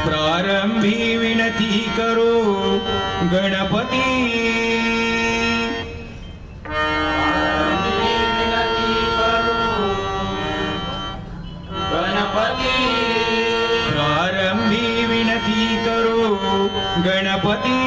प्रारंभी विनती करो गणपती प्रारंभी विनती करो गणपती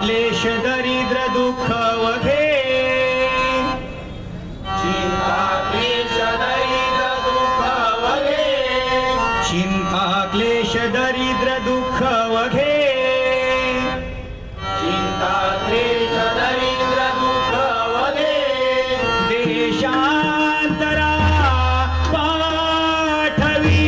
क्लेश दरिद्र दुःख वघे चिंता क्लेश दरिद्र दुःख वघे चिंता क्लेश दरिद्र दुःख वघे चिंता क्लेश दरिद्र दुःख वघे देशांतरा पाठवी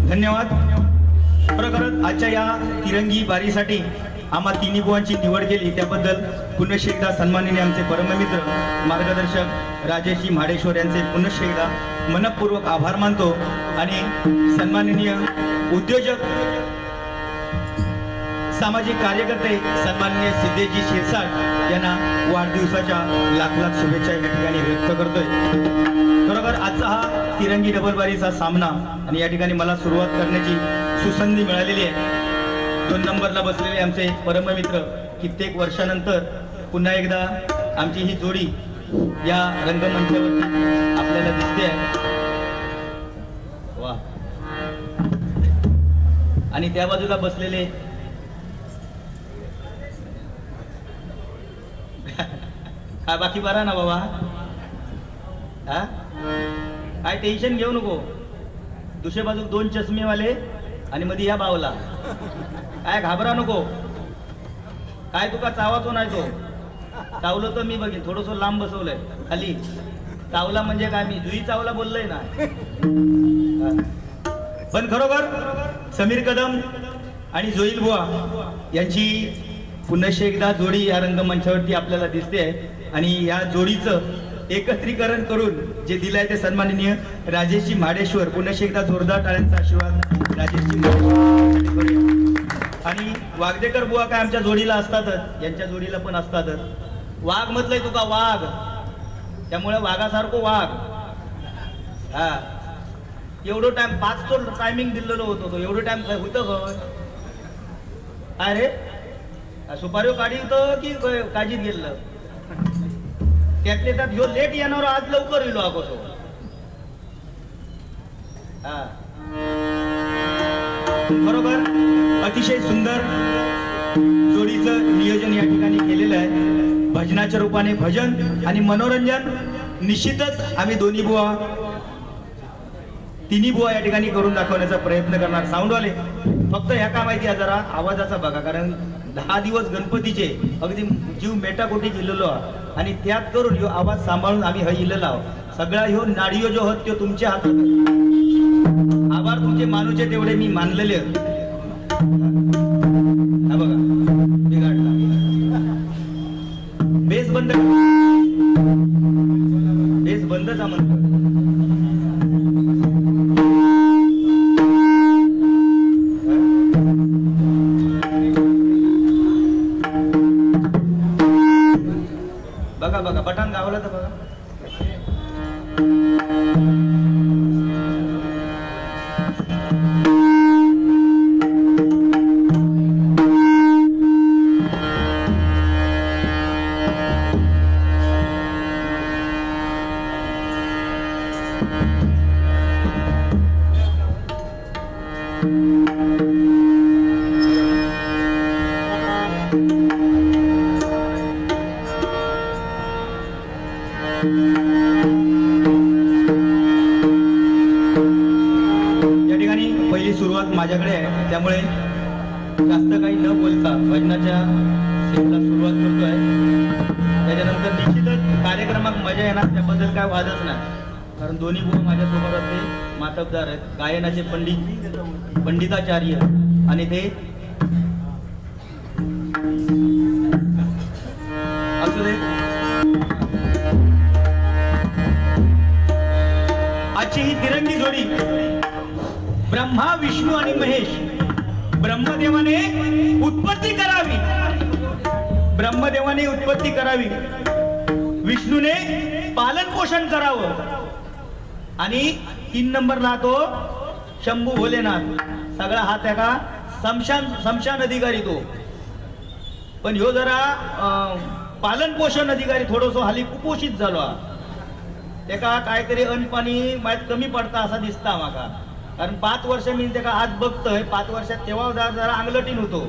धन्यवाद. खरोखरच आजच्या या तिरंगी बारीसाठी आम्हा तिन्ही बुवांची निवड केली त्याबद्दल पुनश्च एकदा सन्माननीय आमचे परममित्र मार्गदर्शक राजेशजी म्हाडेश्वर यांचे पुनश्च एकदा मनपूर्वक आभार मानतो आणि सन्माननीय उद्योजक सामाजिक कार्यकर्ते सन्माननीय सिद्धेशजी शिरसाट यांना वाढदिवसाच्या लाख लाख शुभेच्छा या ठिकाणी व्यक्त करतोय. खरोखर आजचा हा तिरंगी डबलबारीचा सामना आणि या ठिकाणी मला सुरुवात करण्याची सुसंधी मिळालेली आहे. 2 नंबरला बसलेले आमचे परममित्र कित्येक वर्षानंतर पुन्हा एकदा आमची ही जोडी या रंगमंचावरती आपल्याला दिसते आहे. वा. आणि त्या बाजूला बसलेले काय बाकी बरा ना बाबा? हा काय टेन्शन घेऊ नको. दुसऱ्या बाजू 2 चष्मेवाले आणि मध्ये या बावला. काय घाबरा नको. काय तुका चावाचो नाही तो. चावलं तर मी बघीन. थोडस लांब बसवलंय खाली. चावला म्हणजे काय मी जुई चावला बोललोय ना. पण खरोखर समीर कदम आणि जोईल बुवा यांची पुनश्च एकदा जोडी या रंगमंचावरती आपल्याला दिसते. आणि या जोडीचं एकत्रीकरण करून जे दिलंय ते सन्माननीय राजेशजी म्हाडेश्वर. पुनश्च एकदा जोरदार टाळ्यांचा आशीर्वाद राजेशजी म्हाडेश्वर. आणि वागदेकर बुवा काय आमच्या जोडीला असतातच, यांच्या जोडीला पण असतातच. वाघ म्हटलंय तुका वाघ, त्यामुळे वाघासारखं वाघ. हा एवढं टाइम 5चं टायमिंग दिलेलं होतं. तो एवढं टाइम होतं काय रे? सुपारी काढी होतं की काळजीत गेलं? त्यातले त्यात ह्यो लेट येणार, आज लवकर येलो अगोदर. हा बरोबर. अतिशय सुंदर जोडीचं नियोजन या ठिकाणी केलेलं आहे. भजनाच्या रूपाने भजन आणि मनोरंजन निश्चितच आम्ही दोन्ही बुवा तिन्ही बुवा या ठिकाणी करून दाखवण्याचा प्रयत्न करणार. साऊंडवाले फक्त ह्या का माहिती आहे, जरा आवाजाचा बघा. कारण 10 दिवस गणपतीचे अगदी जीव मेटाकोटी गेलेलो आणि त्यात करून ह्यो आवाज सांभाळून आम्ही इलेला आहोत. सगळा ह्यो नाडियो जो होत तो तुमच्या हातात. आभार तुमचे मानूचे तेवढे मी मानलेले आहेत. हा बघा बिघाडला. बेस बंद, बेस बंदचा म्हणतो. बघा बघा बटन गावलं तर बघा. या ठिकाणी पहिली सुरुवात माझ्याकडे आहे, त्यामुळे जास्त काही न बोलता भजनाच्या सेटला सुरुवात करतोय. त्याच्यानंतर निश्चितच कार्यक्रमात मजा येणार, त्याबद्दल काय वादच नाही. कारण दोन्ही गुरु माझ्यासोबत असते, मातबदार आहेत, गायनाचे पंडिताचार्य आणि ते असू दे. आजची ही तिरंगी जोडी ब्रह्मा विष्णू आणि महेश. ब्रह्मदेवाने उत्पत्ती करावी, ब्रह्मदेवाने उत्पत्ती करावी, विष्णूने पालन पोषण करावं आणि 3 नंबरला तो शंभू भोलेनाथ. सगळा हा त्याका समशान अधिकारी तो. पण ह्यो जरा पालन पोषण अधिकारी थोडंसं हाली कुपोषित झालो. त्याका काहीतरी अन्न-पाणी माहीत कमी पडता असा दिसता माका. कारण 5 वर्ष मी त्याका आज बघतोय. 5 वर्षात तेव्हा जरा अंगलटीन होतो.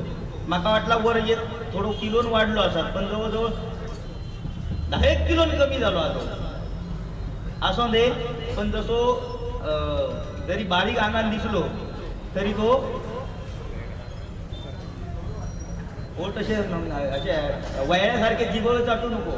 माका वाटला वर येत थोडं किलोन वाढलो असत, पण जवळजवळ 10 किलोन कमी झालो आता. असो दे, पण जसो जरी बारीक अंगान दिसलो तरी तो तसे असे वयासारखे जिभळ चाटू नको.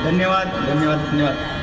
धन्यवाद धन्यवाद धन्यवाद.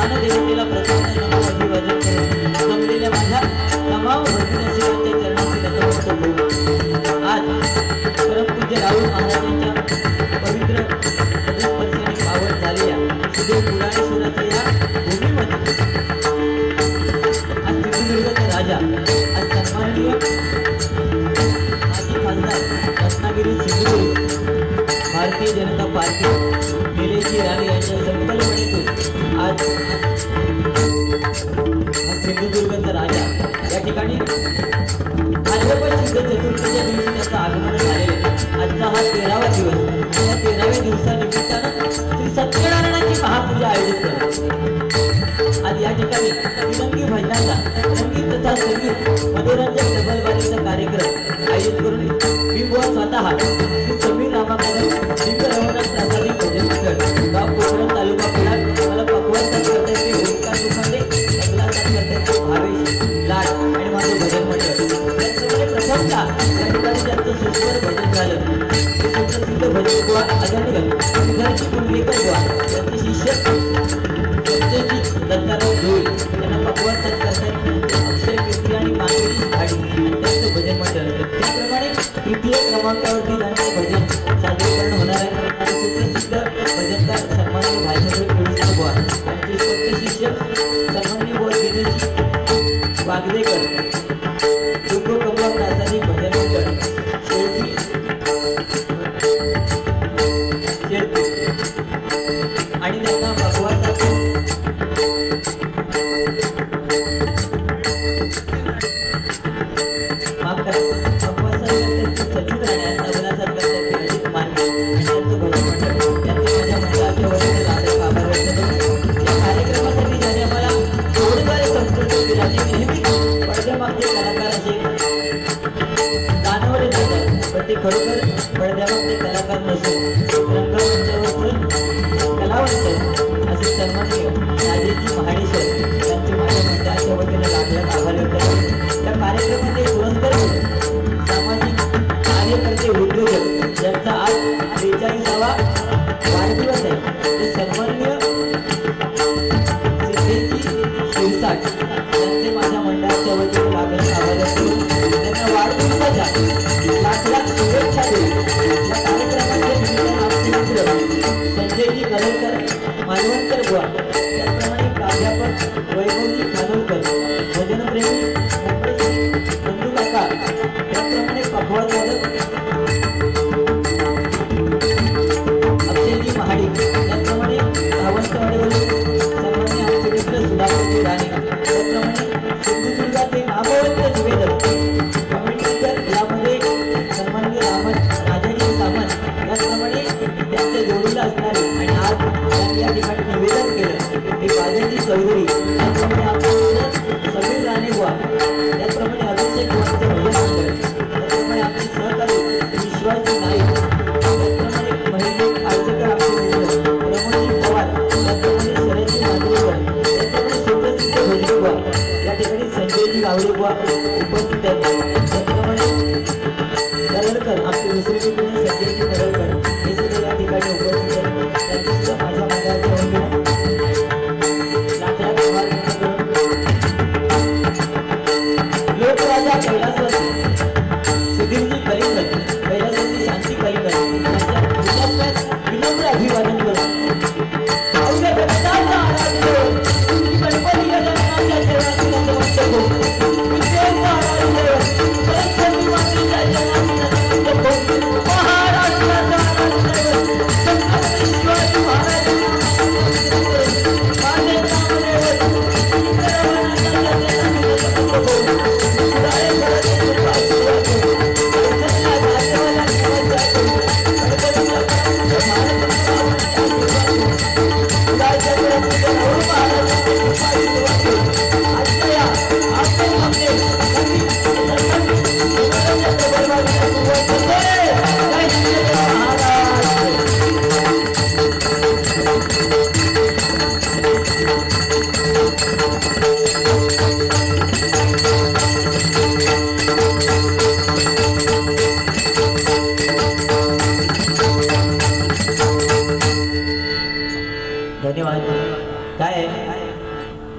ज्ञानदेवतेला प्रचंड नमो अभिवादन करून जमलेल्या माझ्या तमाम भक्तनशिकांच्या चरणांची नतमस्तक होऊन आज परमपूज्य राहुल महाराजांच्या पवित्र भजनस्पर्शाने पावन झालेल्या सुदैव पुराणेश्वराच्या या भूमीमध्ये आज सिंधुदुर्गाचा राजा आज सन्माननीय माजी खासदार रत्नागिरी सिंधुदुर्ग भारतीय जनता पार्टी निलेशजी राणे यांच्या संकल्पनेतून आज सिंधुदुर्गाचा राजा या ठिकाणी भाद्रपद शुद्ध चतुर्थीच्या दिवशी त्याचं आगमन झालेलं आहे. आजचा हा 13वा दिवस. या 13व्या दिवसानिमित्तानं श्री सत्यनारायणाची महापूजा आयोजित करतो. आज या ठिकाणी तिरंगी भजनाचा रंगीत तथा संगीत मनोरंजक डबलबारीचा कार्यक्रम आयोजित करून मी बुवा स्वतः श्री समीर रामाकडे दिव्य रघुनाथ प्रसादी भजन मंडळ गाव कोकण तालुका पुण्यात मला पकवान करता येते ओंकार दुखाने अगला करता येते भावेश लाड आणि माझे भजन मंडळ त्याचप्रमाणे प्रथमतः या ठिकाणी ज्यांचं सुस्वर भजन झालं ते सुप्रसिद्ध भजन बुवा आदरणीय विद्यार्थी कुंडलेकर बुवा त्यांचे शिष्य सत्यजी दत्ताराव धुळे त्यांना पकवान करता येते अक्षय मित्री आणि मांगरी झाडी त्यांचं भजन मंडळ त्याप्रमाणे तृतीय क्रमांकावरती त्यांचे भजन सादरीकरण होणार आहे आणि सुप्रसिद्ध भजनकार सन्माननीय भाईसाहेब केळुसकर बुवा यांचे स्वतः शिष्य सन्माननीय बुवा दिनेश वागदेकर दुर्ग कमला प्रासादिक भजन मंडळ शेळटी आणि त्यांना भगवान माफ करा भगवान सचिन राणे तबलासाद करतात अजित माने आणि त्यांचं भजन मंडळ त्यांचे माझ्या मंडळाच्या वतीने लाभक आभार व्यक्त करतो. या कार्यक्रमासाठी ज्याने मला जोरदार संस्कृती दिल्याने नेहमी पडद्यामागचे कलाकार असे जाणवले जातात पण ते खरोखर पडद्यामागचे कलाकार नसून रंगमंचावरचे कलावंत असे सन्माननीय राजेशजी महाडेश्वर यांचे माझ्या मंडळाच्या वतीने लाभक आभार व्यक्त करतो. या कार्यक्रमाचे पुरस्कार सामाजिक कार्यकर्ते उद्योजक ज्यांचा आज 43वा वाढदिवस आहे ते सन्माननीय सिद्धेजी शिरसाट यांचे माझ्या मंडळाच्या वतीने लाभक आभार व्यक्त करतो. त्यांना वाढदिवसाच्या लाख लाख शुभेच्छा देऊन या कार्यक्रमाचे निमित्त आमचे मित्र संजयजी गरलकर मालवणकर बुवा त्याचप्रमाणे प्राध्यापक वैभवजी खानोलकर भजनप्रेमी बंधू काका त्याचप्रमाणे पखवाज वादक अक्षयजी महाडिक त्याचप्रमाणे सावंतवाडीवरील सन्मान्य आमचे मित्र सुधाकरजी राणे त्याचप्रमाणे सिंधुदुर्गाचे नामवंत निवेदक कमेंटेटर यामध्ये सन्माननीय राजाजी सामंत त्याचप्रमाणे त्यांच्या जोडीला असणारे आणि आज त्यांनी या ठिकाणी निवेदन केलं ते बाजाजी चौधरी त्याचप्रमाणे आमचे मित्र समीर राणे बुवा त्याचप्रमाणे अभिषेक बुवांचे भजन मंडळ त्याचप्रमाणे आमचे सहकारी विश्वासजी नाईक त्याचप्रमाणे महेंद्र आळसेकर आमचे मित्र प्रमोदजी पवार त्याचप्रमाणे शरदजी मांजरेकर त्याचप्रमाणे सुप्रसिद्ध भजनी बुवा या ठिकाणी संजयजी गावडे बुवा उपस्थित आहेत. त्याचप्रमाणे करलकर आमचे दुसरे मित्र संजयजी करलकर हे सुद्धा या ठिकाणी उपस्थित आहेत. त्यांचे सुद्धा माझ्या मंडळाच्या वतीने लाख लाख आभार व्यक्त करतो. लोकराजा कैलासवासी सुधीरजी कलिंगड कैलासवासी शांती कलिंगड यांच्या विद्यार्थ्यास विनम्र अभिवादन करतो. अवघ्या जगताचा आराध्य श्री गणपती गजाननाच्या चरणाची नतमस्तक हो. विद्येचा आराध्य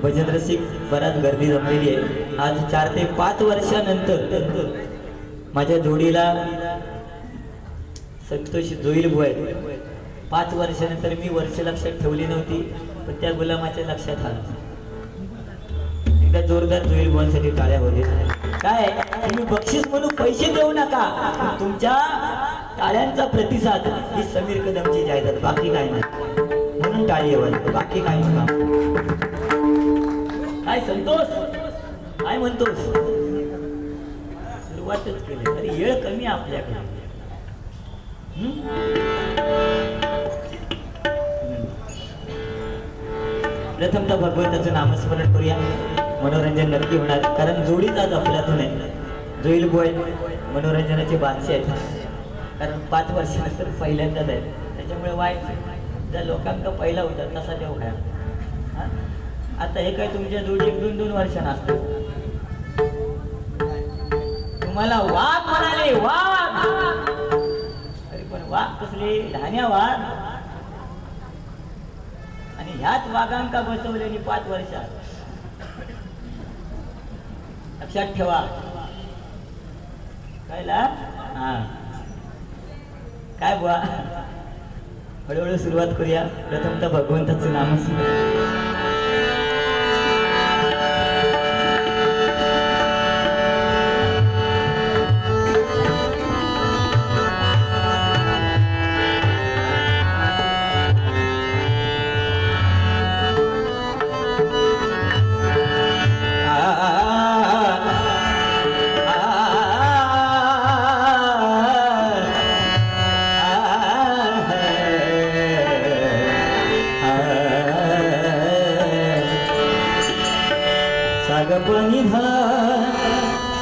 भजन रसिक बराच गर्दी जमलेली आहे. आज 4 ते 5 वर्षानंतर माझ्या जोडीला संतोष जोईल बुवा आहेत. 5 वर्षानंतर मी वर्ष लक्षात ठेवली नव्हती, पण त्या गुलामाच्या लक्षात आलं. एकदा जोरदार जोईल बुवांसाठी टाळ्या होते. काय तुम्ही बक्षीस म्हणून पैसे देऊ नका, तुमच्या टाळ्यांचा प्रतिसाद ही समीर कदमची जाहिरात, बाकी काय नाही. म्हणून टाळी वाजते, बाकी काय नाही. काय संतोष, काय म्हणतोस? सुरुवातच केली तरी वेळ कमी आपल्याकडे. प्रथमतः भगवंताचं नामस्मरण करूया. मनोरंजन नक्की होणार, कारण जोडीच आज आपल्यातून आहे. जोईल बॉय मनोरंजनाचे बादशे आहेत, कारण 5 वर्षानंतर पहिल्यांदाच आहेत. त्याच्यामुळे व्हायचं ज्या लोकांका पहिला होता तसा देव काय. आता हे काय तुमच्या जोडी 1-2 वर्षांना असतात. तुम्हाला वाघ म्हणाले, वाघ. अरे पण वाघ कसले, धान्या वाघ. आणि ह्याच वाघांका बसवलेली 5 वर्षात. लक्षात ठेवा. कळला? हा काय बुवा, हळूहळू सुरुवात करूया. प्रथमतः भगवंताचं नामस्मरण. सागपनी ध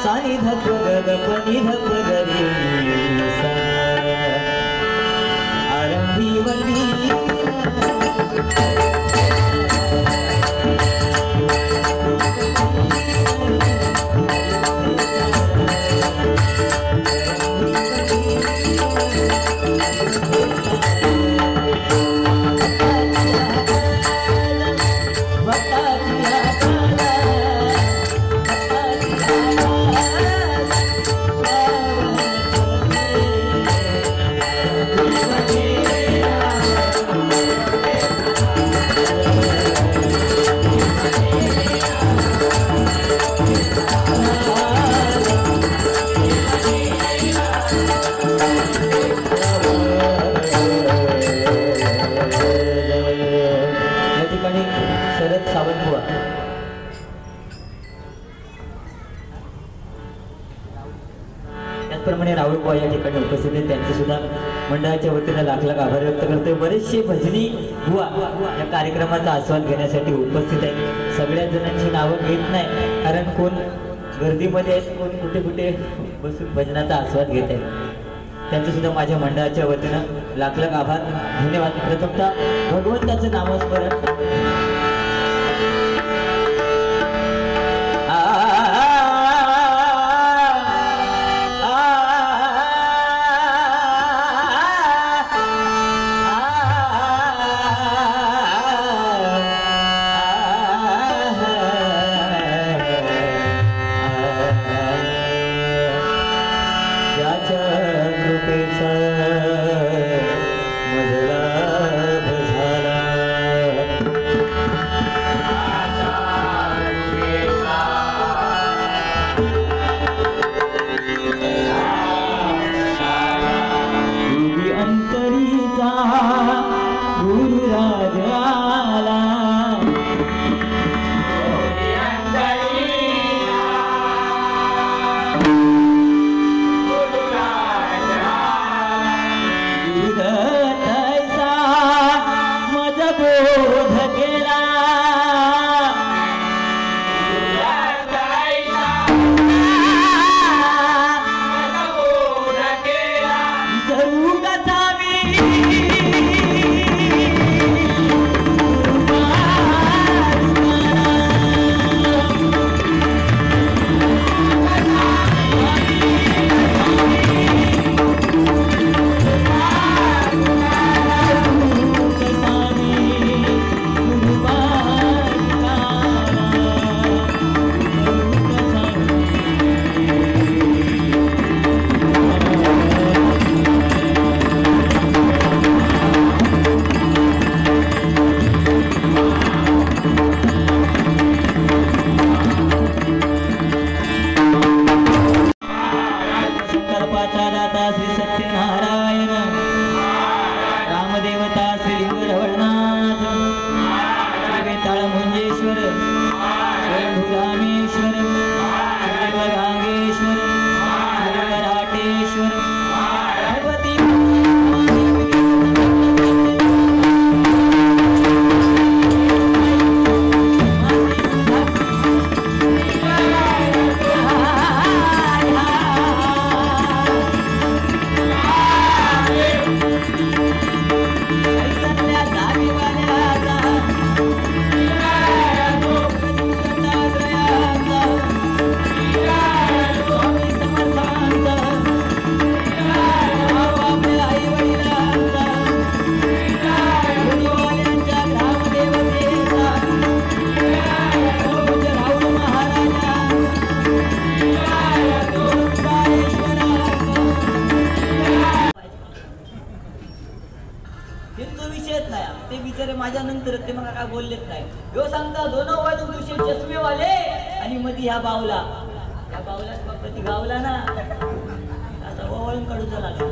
सानी ध पग पनी ध पगरी आरंभी वंदी त्याचप्रमाणे राहुल बुवा या ठिकाणी उपस्थित आहेत. त्यांचे सुद्धा मंडळाच्या वतीने लाख लाख आभार व्यक्त करतोय. बरेचसे भजनी बुवा या कार्यक्रमाचा आस्वाद घेण्यासाठी उपस्थित आहेत. सगळ्या जणांची नावं घेत नाही, कारण कोण गर्दीमध्ये आहेत, कोण कुठे कुठे बसून भजनाचा आस्वाद घेत आहेत. त्यांचं सुद्धा माझ्या मंडळाच्या वतीनं लाख लाख आभार, धन्यवाद. प्रथमतः भगवंताचं नामस्मरण. रामेश्वर रामेश्वर रांगेश्वर राटेश्वर भगवती ते बिचारे माझ्या नंतर ते मला काय बोललेच नाही. ह्यो सांगता दोन वाजून तुझे चष्मेवाले आणि मधी ह्या बावला त्या बावल्यात कधी गावला ना असा वळून काढूचा लागला.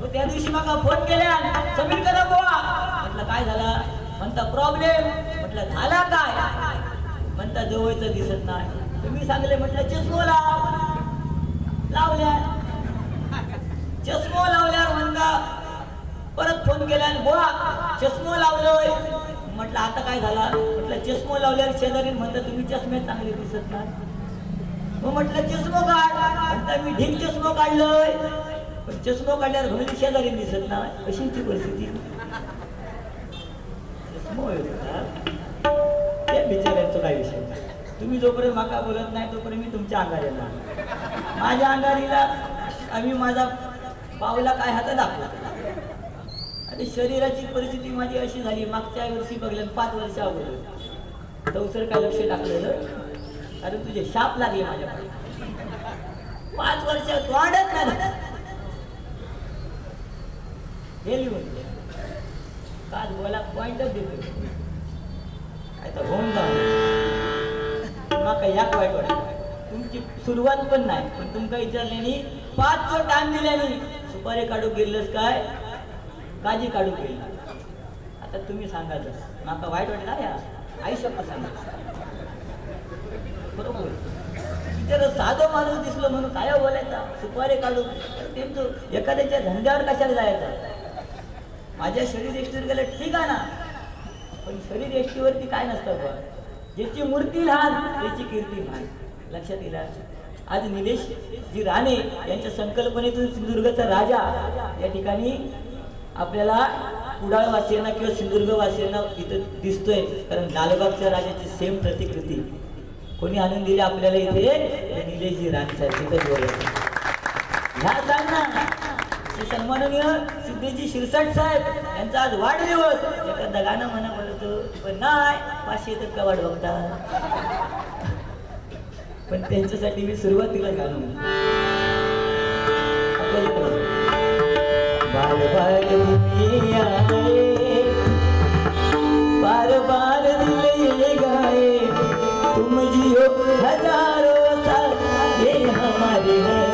तो त्या दिवशी मला फोन केल्या समीर करा बोवा म्हटलं काय झाला म्हणता प्रॉब्लेम म्हटलं झाला काय म्हणता जवळचं दिसत नाही. तुम्ही सांगले म्हटलं चष्मो लावल्या चष्मो लावल्यावर म्हणता परत फोन केला आणि बोला चष्मो लावलोय म्हटलं आता काय झाला म्हटलं चष्मो लावल्यावर शेजारी म्हणता तुम्ही चष्मे चांगले दिसत नाही. मग म्हटलं चष्मो काढ म्हणता मी ढीक चष्मो काढलोय पण चष्मो काढल्यावर घरी शेजारी दिसत नाही. कशीची परिस्थिती चष्मो त्या बिचाऱ्यांचा काय विषय. तुम्ही जोपर्यंत माका बोलत नाही तोपर्यंत मी तुमच्या अंगारी येणार. माझ्या अंगारीला आम्ही माझा पावला काय हातात दाखवतो. आणि शरीराची परिस्थिती माझी अशी झाली मागच्या वर्षी बघलं 5 वर्ष अगोदर तवसर काय लक्ष टाकलेलं कारण तुझे शाप लागले माझ्याकडे 5 वर्ष वाढत नाही हे लिहून काल बोला पॉइंटच देतो काय तर होऊन जाऊ माका याक वाईट वाटत. तुमची सुरुवात पण नाही पण तुमका विचारल्याने 5 टाइम दिल्याने सुपारी काढू गेलंस काय काळजी काढू गेली. आता तुम्ही सांगायचं माका वाईट वाटलं या आई शब्द सांगा बरोबर. जर साधं माणूस दिसलो म्हणून काय बोलायचा सुपारी काढू त्यांचं एखाद्याच्या धंद्यावर कशाला जायचं. माझ्या शरीर एष्टीवर गेलं ठीक आहे ना पण शरीर एष्टीवरती काय नसतं बघ. ज्याची मूर्ती लहान त्याची कीर्ती लहान लक्षात दिला. आज निलेश जी राणे यांच्या संकल्पनेतून सिंधुदुर्गचा राजा या ठिकाणी आपल्याला कुडाळवासियांना किंवा सिंधुदुर्गवासियांना इथं दिसतोय कारण लालबागच्या राजाची सेम प्रतिकृती कोणी आणून दिली आपल्याला इथे निलेशजी राणे साहेब तिथं बोलायचं. ह्या सांग ना सन्माननीय सिद्धेजी शिरसाट साहेब यांचा आज वाढदिवस एखादा गाणं म्हणा बोलतो पण नाही 500 तर का वाट बघता पण त्यांच्यासाठी मी सुरुवातीला गाणं बार बार दुनिया बार बार दिल ये गाए तुम जियो हजारों साल ये हमारे हैं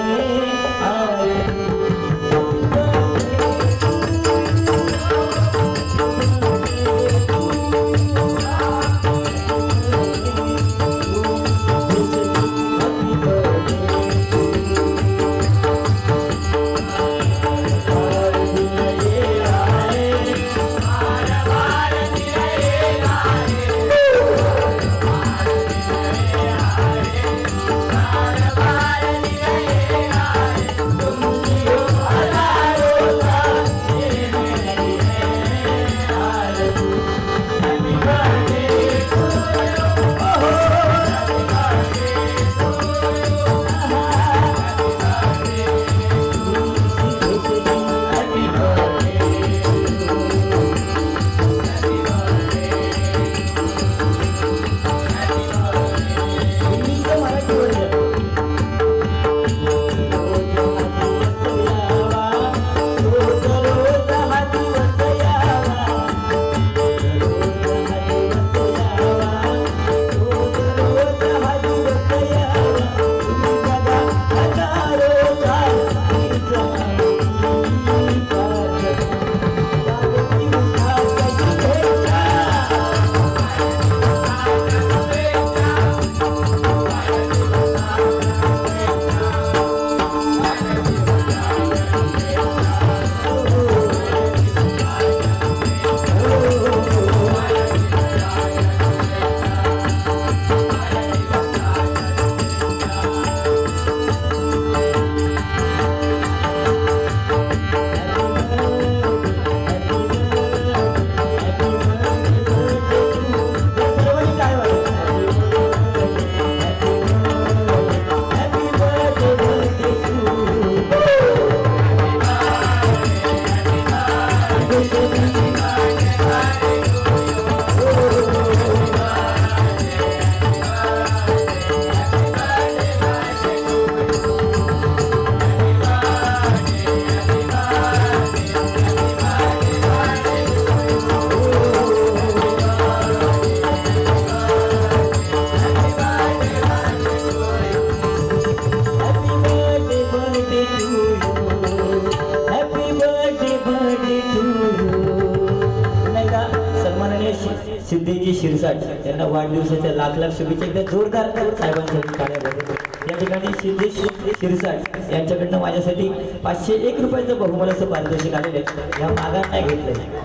शिरसाट यांना वाढदिवसाच्या लाख लाख शुभेच्छा. एकदा जोरदार साहेबांसाठी टाळ्या बजावतो. या ठिकाणी सिद्धेश शिरसाट यांच्याकडनं माझ्यासाठी 501 रुपयाचं बहुमोल असं पारितोषिक आलेलं आहे. या मागात नाही घेतलंय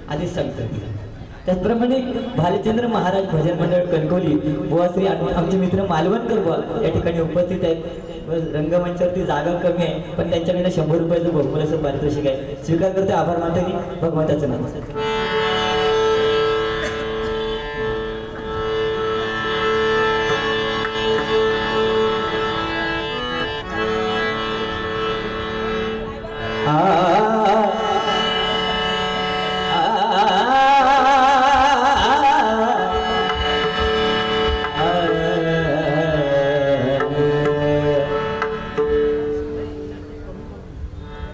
आधीच सांगतो. त्याचप्रमाणे भालचंद्र महाराज भजन मंडळ कणकवली बुवाश्री आमचे मित्र मालवणकर बुवा या ठिकाणी उपस्थित आहेत. रंगमंचावरती जागा कमी आहे पण त्यांच्याकडे 100 रुपयाचं बहुमोल असं पारितोषिक आहे. स्वीकार करते. आभार मानतो की भगवंताचं नाव.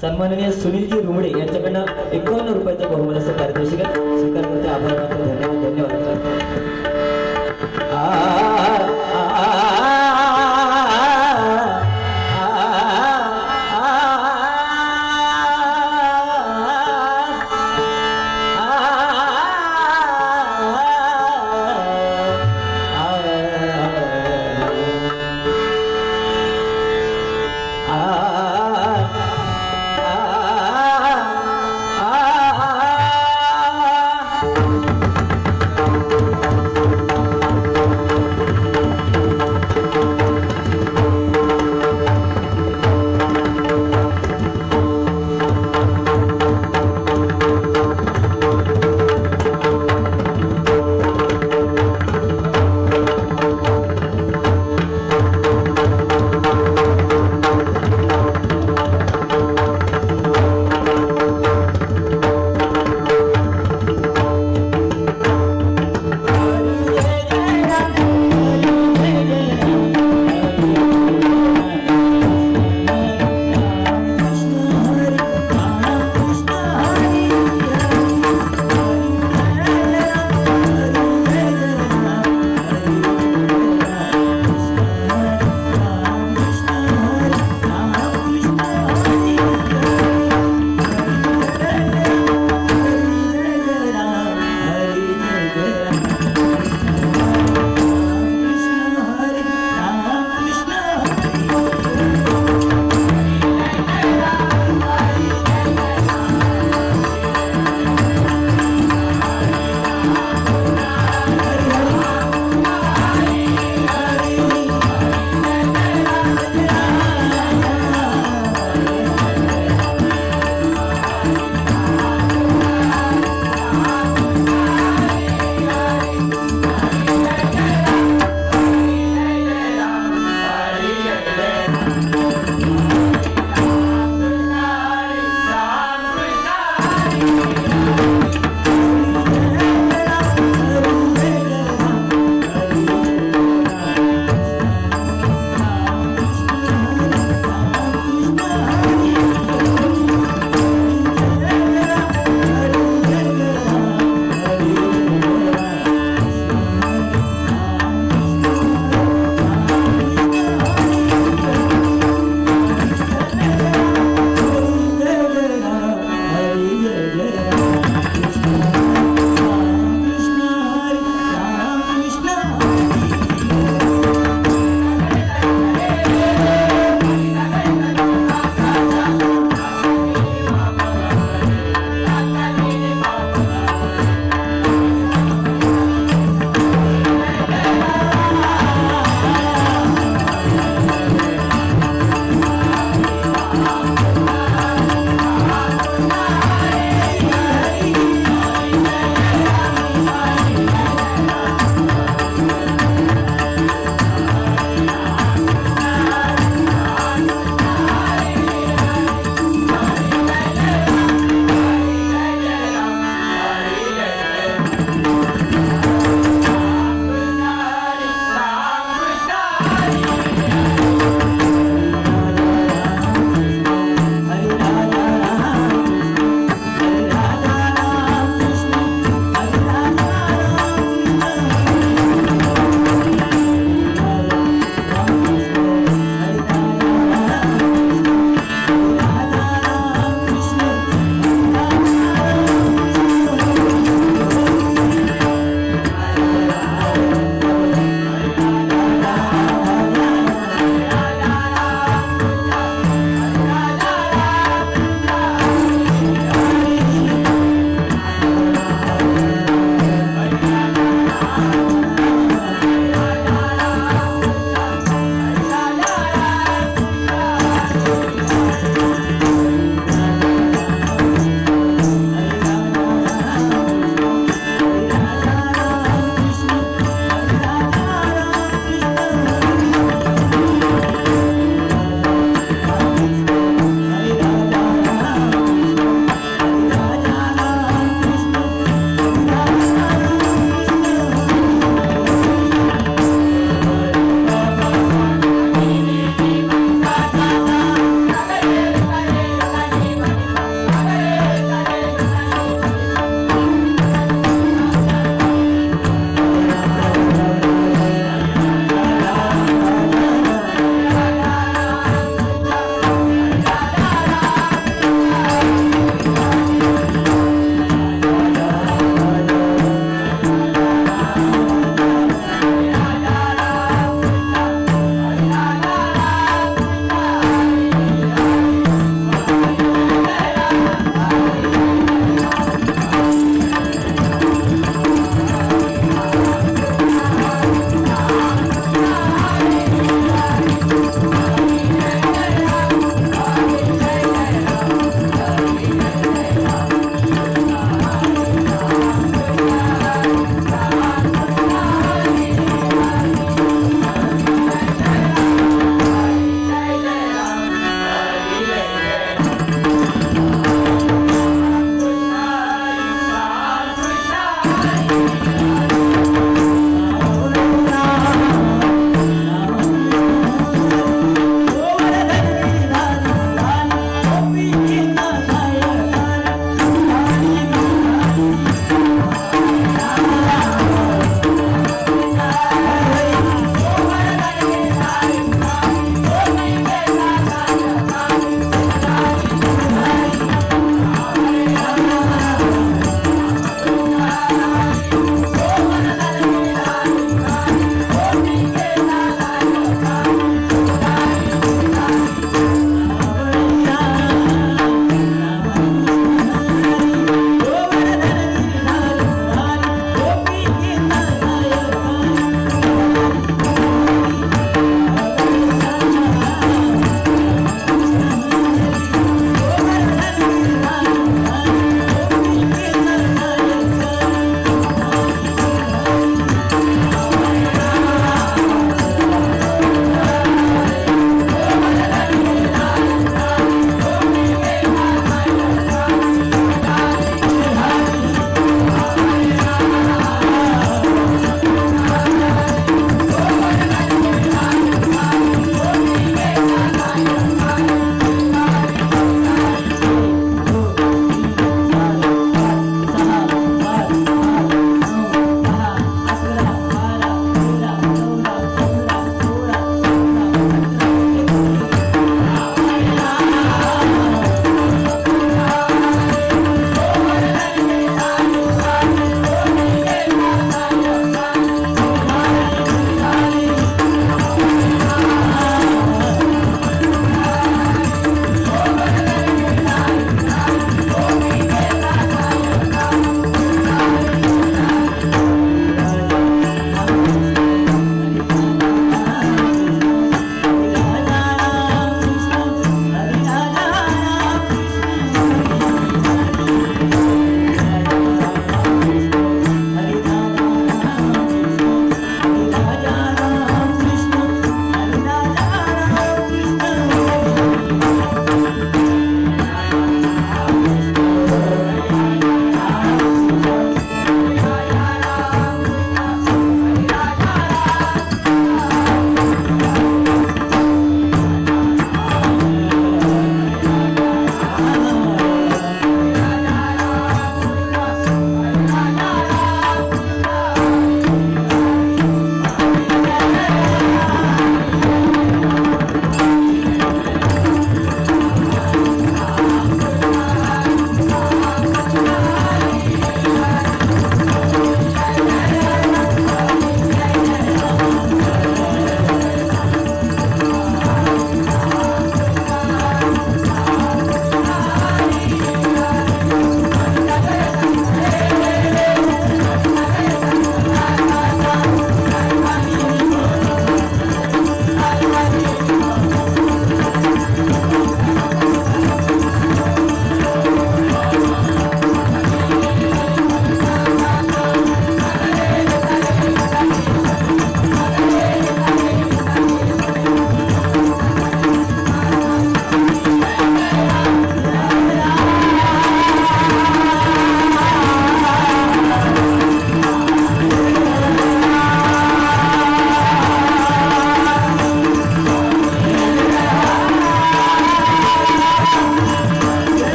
सन्माननीय सुनीलजी रुमडे यांच्याकडनं 51 रुपयाचा बहुमोल असं पारितोषिक आहे. स्वीकार करते. आभार मानतो. धन्यवाद धन्यवाद.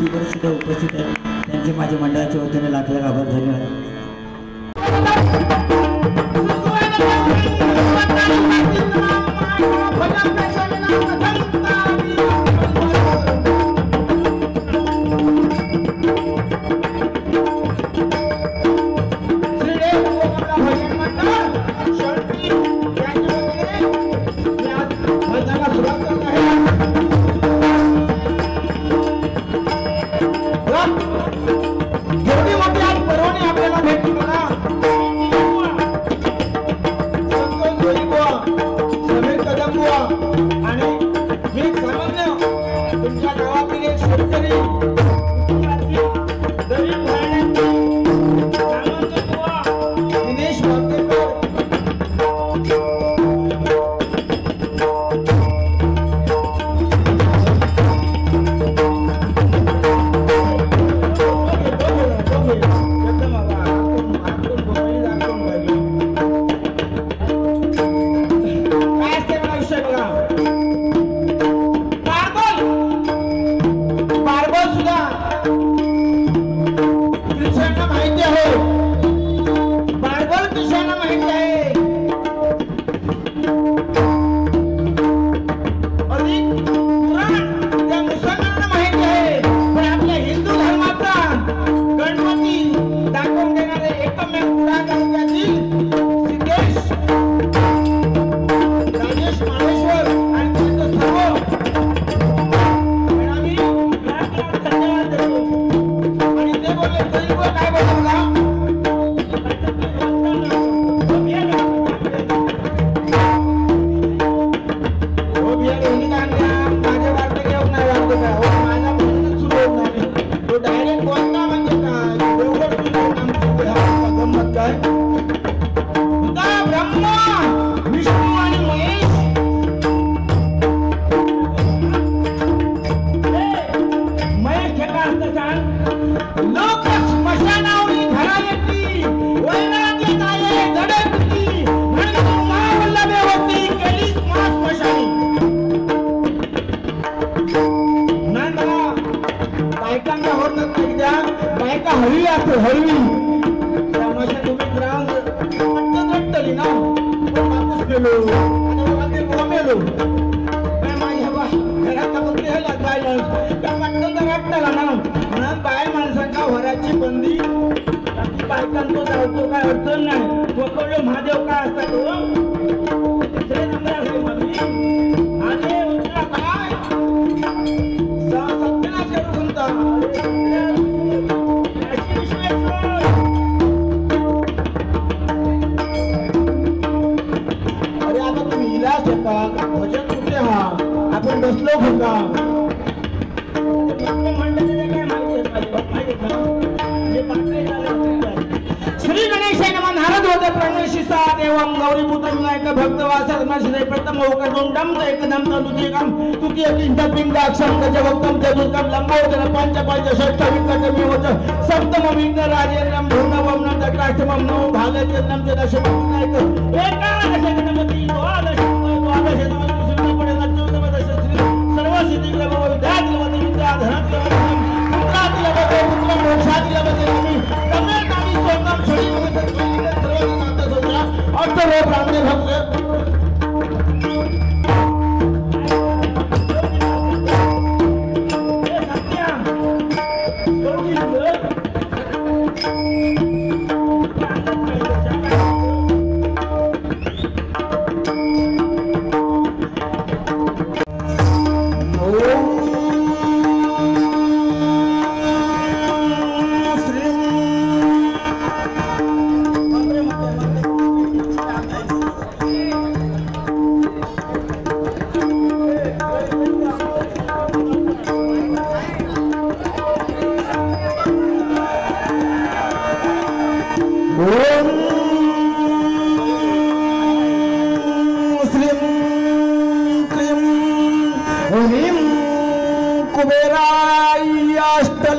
वेदिकेवर सुद्धा उपस्थित आहेत त्यांचे माझ्या मंडळाच्या वतीने लाख लाख आभार. धन्यवाद.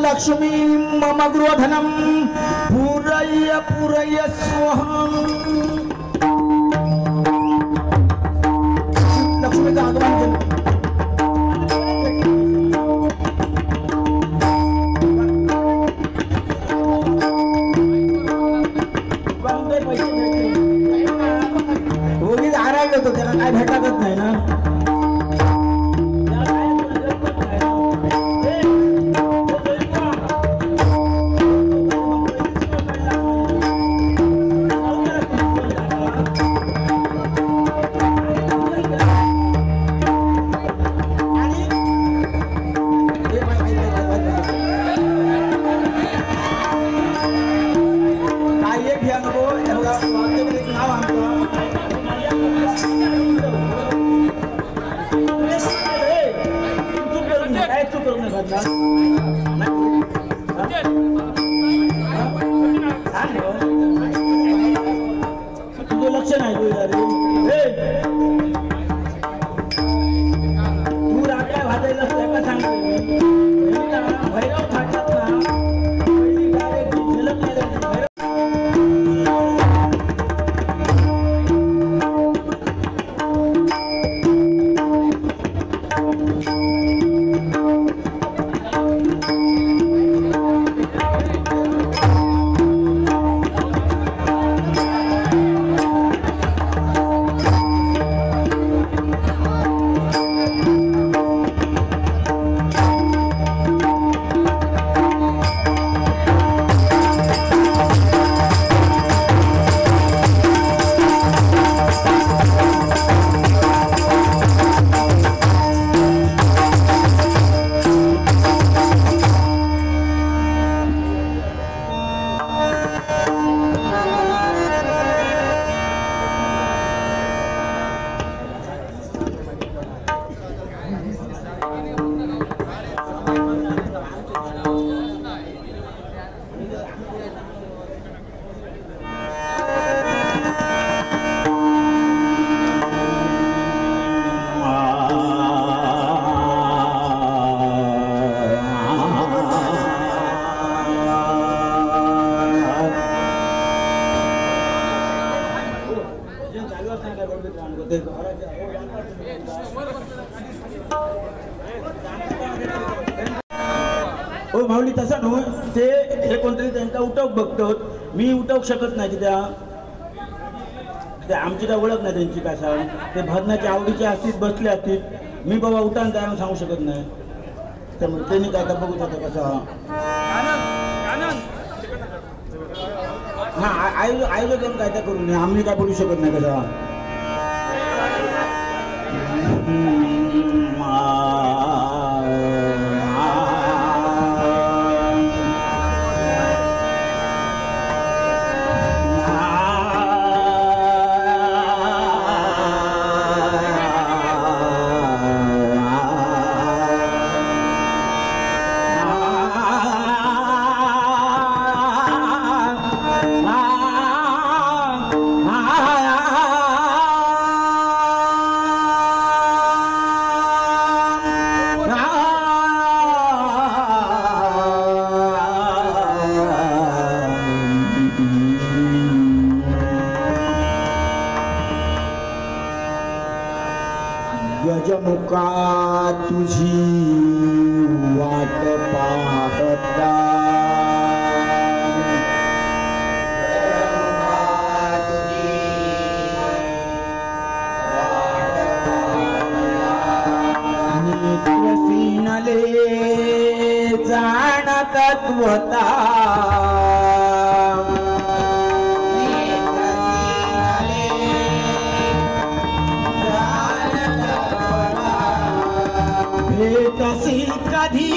लक्ष्मी मम गृहधनम पूरय पूरय स्वहं. लक्ष्मीचं आगमन केलं. ओ माऊली तसं नव्हे ते हे कोणतरी त्यांना उठवक बघतात मी उठवू शकत नाही त्या ते आमची काय ओळख नाही त्यांची काय सांग ते भजनाच्या आवडीचे असतील बसले असतील मी बाबा उठान काय सांगू शकत नाही त्यामुळे त्यांनी काय तर बघू शकतो कसं हा आयोजन काय तर करू नये आम्ही काय बोलू शकत नाही कसं गजमुखा तुझी वाट पाहता नित्यसीनले जाण तत्वता भेटसी कधी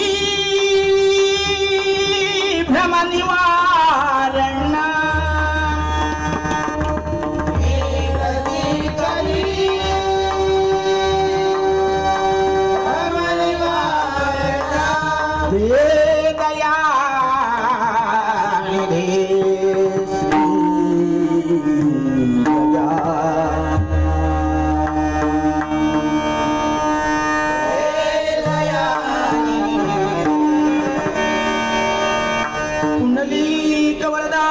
भ्रम निवारण दे दया दे श्री कुंडलिक वरदा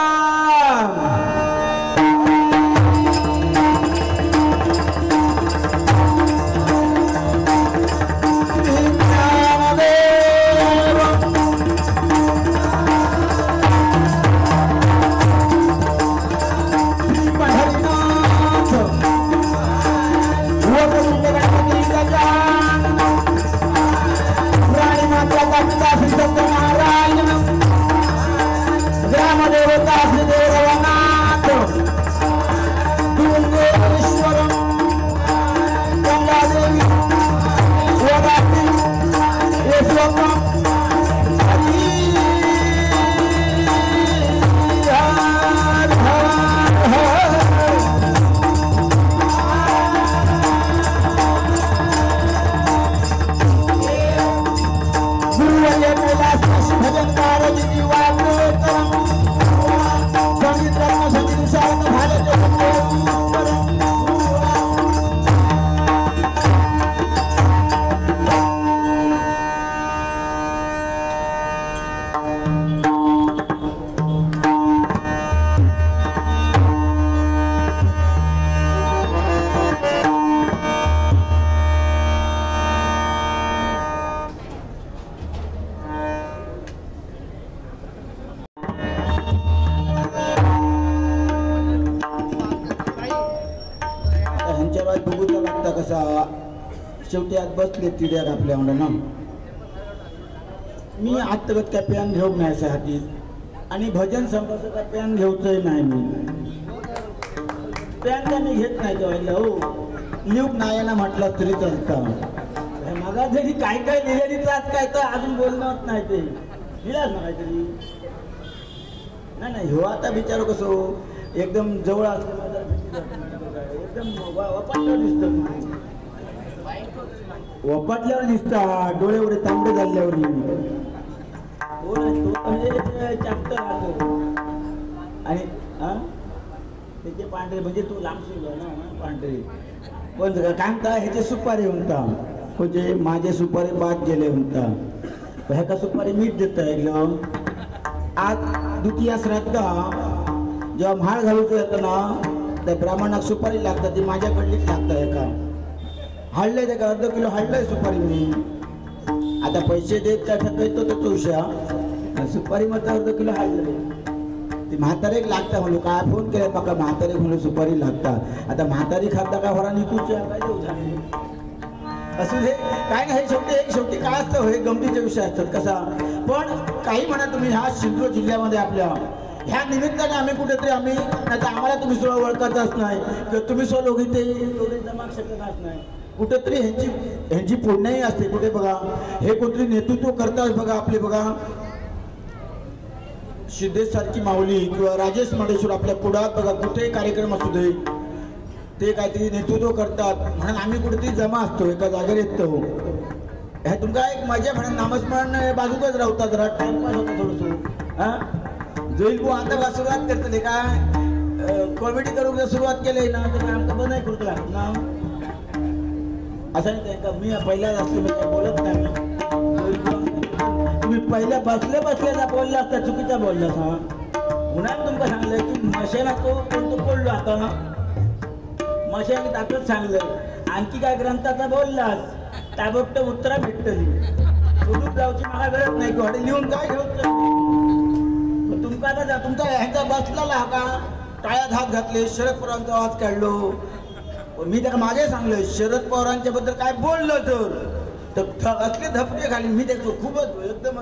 शेवटी आज बसले तिड्यात आपल्या ना मी आत्तागत काय पॅन घेऊन नाही हातीत आणि भजन संपाचं काय पॅन घेऊचंय नाही मी पॅन काय मी घेत नाही तेव्हा हो लिहूक नाही ना म्हटलं तरी चालतं मला जरी काय काय लिहिलेली आज काय तर अजून बोलणं होत नाही ते लिहिलाच ना काहीतरी नाही ह्यो आता विचारू कसो एकदम जवळ असलं एकदम वापरल्यावर दिसतं वपाटल्यावर दिसता डोळे एवढे तांबडे झाल्यावर हो ना तो म्हणजे चॅप्टर राहतो आणि त्याचे पांढरे म्हणजे तू लांब सुरू ना पांढरे पण काय म्हणता ह्याचे सुपारी म्हणता म्हणजे माझे सुपारी बाद गेले म्हणता ह्याका सुपारी मीठ देत एकदम आज द्वितीय श्राद्ध जेव्हा म्हाळ घालूचं येतं ना त्या ब्राह्मणाक सुपारी लागतात ती माझ्याकडलीच लागतं ह्याका हळलंय त्या अर्ध किलो हळलंय सुपारी मी आता पैसे देत का ठकायतो तो विषय हा. सुपारी मग अर्ध किलो हाडले ती म्हातारेक लागता म्हणून काय फोन केला म्हाका म्हातारेक म्हणून सुपारी लागता. आता म्हातारी खाता का होरा निकूच्या काय देऊ झाले असू दे काय नाही. शेवटी काय असतं हे गमतीचे विषय असतात कसा. पण काही म्हणा तुम्ही ह्या सिंधुदुर्ग जिल्ह्यामध्ये आपल्या ह्या निमित्ताने आम्ही कुठेतरी आम्ही नाही तर आम्हाला तुम्ही सुद्धा ओळखतच नाही किंवा तुम्ही स्वतः लोक इथे जमा शकतच नाही. कुठेतरी ह्यांची पुण्याही असते. कुठे बघा हे कुठेतरी नेतृत्व करतात बघा आपले बघा सिद्धेश सारखी माऊली किंवा राजेश मंडेश्वर आपल्या पुढात बघा कुठेही कार्यक्रम असू दे ते काहीतरी नेतृत्व करतात म्हणून आम्ही कुठेतरी जमा असतो एका जागेवर येतो. हे तुमका एक मजा म्हणून नामस्मरण बाजूकच राहतात जरा टाइमपास होता थोडंसं हा. जोईल भाऊ आता सुरुवात करतले काय कॉमेडी करून सुरुवात केली ना तर आमचं बंद नाही करतो लागत ना असं नाही का. मी पहिल्याच असलो मी बोलत नाही. तुम्ही पहिल्या बसल्या बोलला असता चुकीचा बोलला हा. पुन्हा तुमका सांगलंय की मशाला तो बोललो आता मशाला दाखवत सांगलं आणखी काय ग्रंथाचा बोललास ताबडतोब उत्तरा भेटतली. सोडून जाऊची मला गरज नाही की हॉटेल लिहून काय घेऊन तुमका आता तुमचा ह्यांचा बसलेला हा का टाळ्यात हात घातले शरद पवारांचा आवाज काढलो. मी त्याला मागे सांगलोय शरद पवारांच्या बद्दल काय बोललं तर असले धपके घाली मी त्याचं खूपच एकदम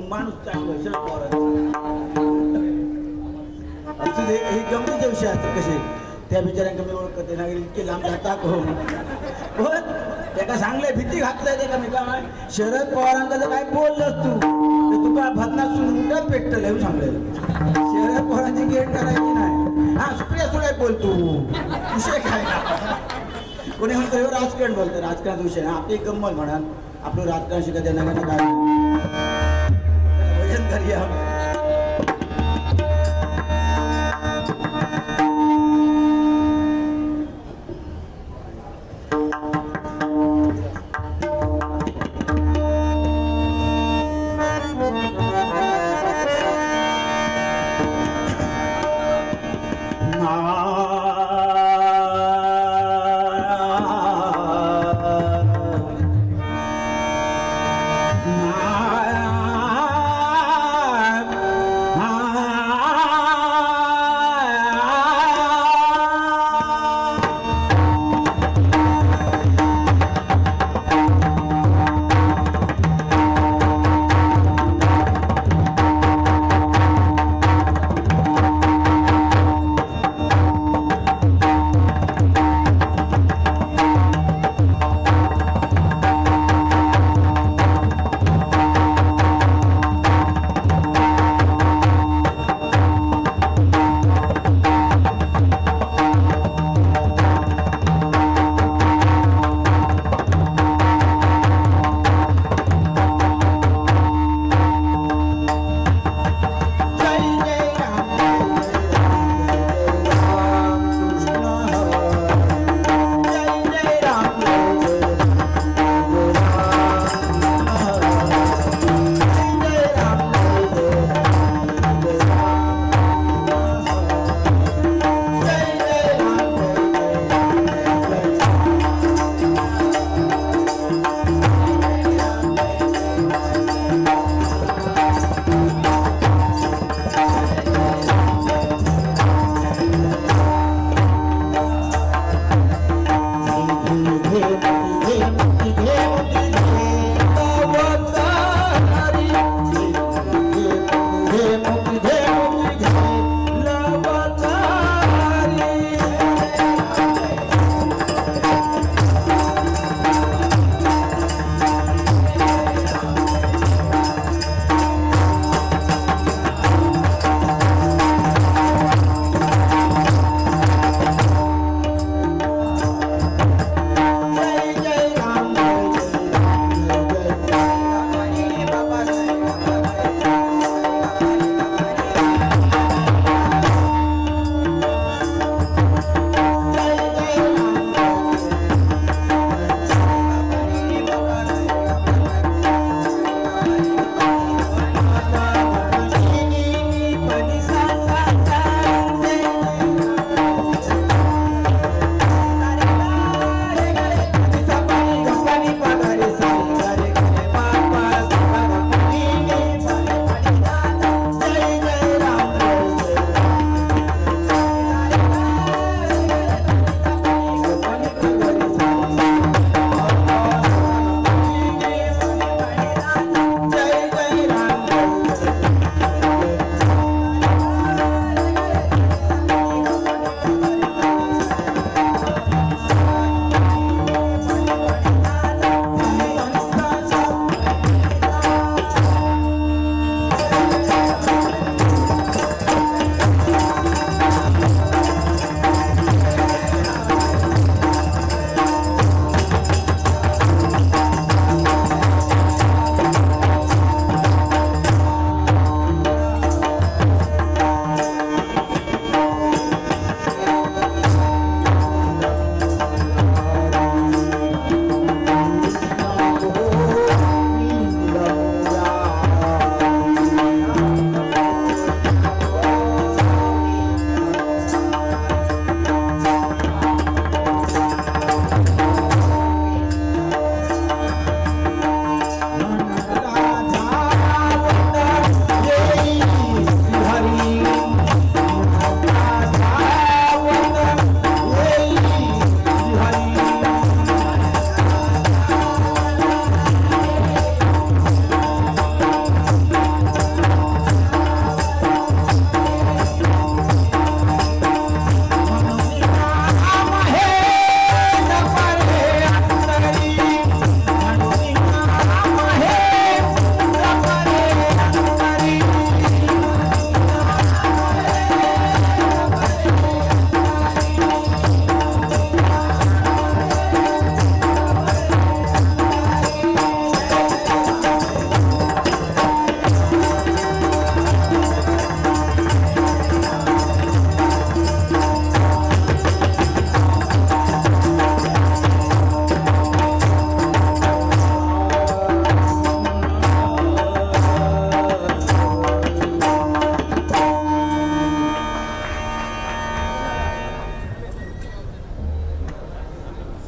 माणूस चांगलं शरद पवारांचा असू दे. हे गमतीचे विषय असतात कसे त्या बिचाऱ्यांना मी ओळखते ना इतके लांब जातात हो. पण त्याला सांगलंय भीती घातलंय ते का मी काय शरद पवारांचं जर काय बोललंस तू तर तुका भदनासून उठाच पेटलं हे सांगलंय. शरद पवारांची गेट करायची नाही. हा सुप्रिया सुळे बोलतो विषय काय कोणी म्हणतो हे राजकारण बोलतं राजकारणाचा विषय ना आपली गंमत म्हणा आपलं राजकारण शिकायचं नका काय वजन करूया